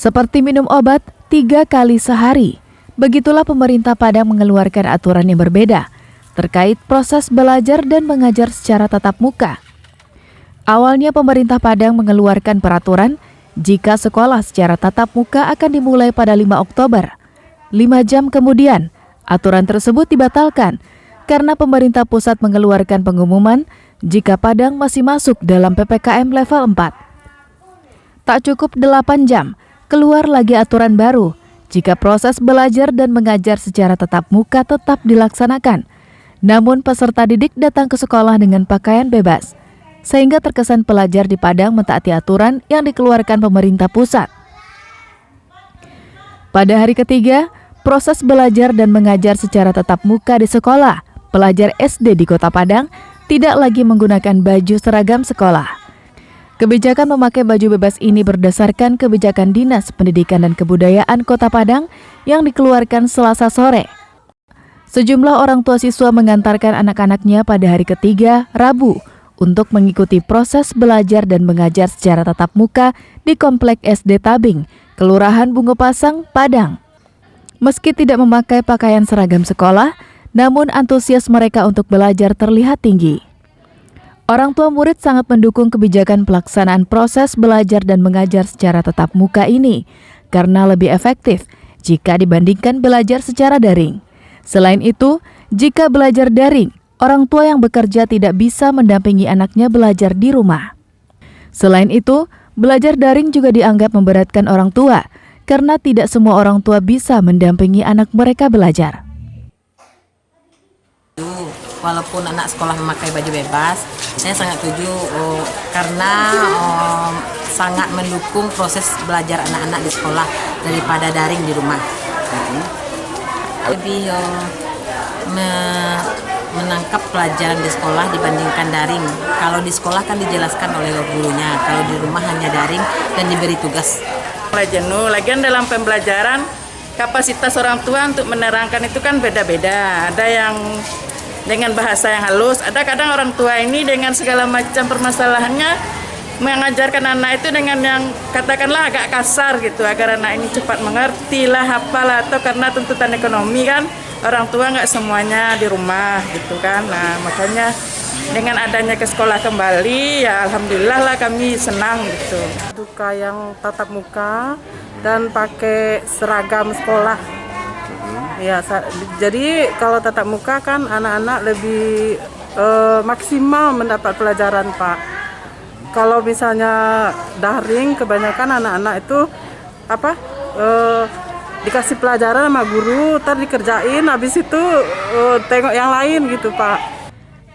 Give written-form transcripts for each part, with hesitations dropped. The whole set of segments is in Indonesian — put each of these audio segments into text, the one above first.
seperti minum obat 3 kali sehari. Begitulah pemerintah Padang mengeluarkan aturan yang berbeda terkait proses belajar dan mengajar secara tatap muka. Awalnya pemerintah Padang mengeluarkan peraturan jika sekolah secara tatap muka akan dimulai pada 5 Oktober. 5 jam kemudian, aturan tersebut dibatalkan karena pemerintah pusat mengeluarkan pengumuman jika Padang masih masuk dalam PPKM level 4. Tak cukup 8 jam, keluar lagi aturan baru jika proses belajar dan mengajar secara tatap muka tetap dilaksanakan. Namun peserta didik datang ke sekolah dengan pakaian bebas, sehingga terkesan pelajar di Padang mentaati aturan yang dikeluarkan pemerintah pusat. Pada hari ketiga, proses belajar dan mengajar secara tatap muka di sekolah, pelajar SD di Kota Padang tidak lagi menggunakan baju seragam sekolah. Kebijakan memakai baju bebas ini berdasarkan kebijakan Dinas Pendidikan dan Kebudayaan Kota Padang yang dikeluarkan Selasa sore. Sejumlah orang tua siswa mengantarkan anak-anaknya pada hari ketiga, Rabu, untuk mengikuti proses belajar dan mengajar secara tatap muka di Komplek SD Tabing, Kelurahan Bungo Pasang, Padang. Meski tidak memakai pakaian seragam sekolah, namun antusias mereka untuk belajar terlihat tinggi. Orang tua murid sangat mendukung kebijakan pelaksanaan proses belajar dan mengajar secara tatap muka ini karena lebih efektif jika dibandingkan belajar secara daring. Selain itu, jika belajar daring, orang tua yang bekerja tidak bisa mendampingi anaknya belajar di rumah. Selain itu, belajar daring juga dianggap memberatkan orang tua karena tidak semua orang tua bisa mendampingi anak mereka belajar. Walaupun anak sekolah memakai baju bebas, saya sangat setuju karena sangat mendukung proses belajar anak-anak di sekolah daripada daring di rumah. Lebih menangkap pelajaran di sekolah dibandingkan daring. Kalau di sekolah kan dijelaskan oleh gurunya, kalau di rumah hanya daring dan diberi tugas. Mulai jenuh, lagian dalam pembelajaran kapasitas orang tua untuk menerangkan itu kan beda-beda. Ada yang dengan bahasa yang halus, ada kadang orang tua ini dengan segala macam permasalahannya mengajarkan anak itu dengan yang katakanlah agak kasar gitu, agar anak ini cepat mengerti lah, hafalah, atau karena tuntutan ekonomi kan orang tua nggak semuanya di rumah gitu kan. Nah makanya dengan adanya ke sekolah kembali ya alhamdulillah lah kami senang gitu. Duka yang tatap muka dan pakai seragam sekolah. Ya, jadi kalau tatap muka kan anak-anak lebih maksimal mendapat pelajaran, Pak. Kalau misalnya daring, kebanyakan anak-anak itu dikasih pelajaran sama guru, ntar dikerjain, habis itu tengok yang lain gitu, Pak.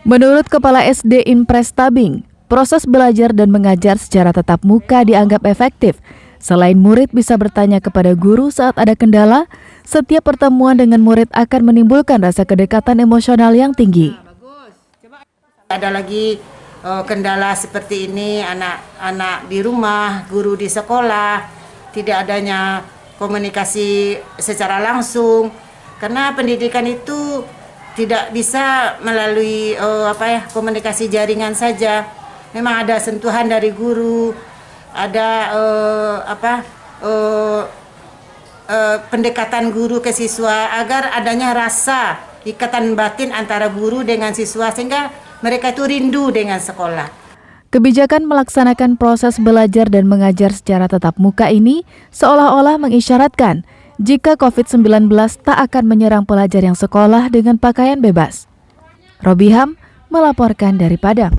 Menurut Kepala SD Impres Tabing, proses belajar dan mengajar secara tatap muka dianggap efektif. Selain murid bisa bertanya kepada guru saat ada kendala, setiap pertemuan dengan murid akan menimbulkan rasa kedekatan emosional yang tinggi. Ada lagi kendala seperti ini, anak-anak di rumah, guru di sekolah, tidak adanya komunikasi secara langsung, karena pendidikan itu tidak bisa melalui komunikasi jaringan saja. Memang ada sentuhan dari guru, ada pendekatan guru ke siswa agar adanya rasa ikatan batin antara guru dengan siswa sehingga mereka itu rindu dengan sekolah. Kebijakan melaksanakan proses belajar dan mengajar secara tatap muka ini seolah-olah mengisyaratkan jika COVID-19 tak akan menyerang pelajar yang sekolah dengan pakaian bebas. Robiham melaporkan dari Padang.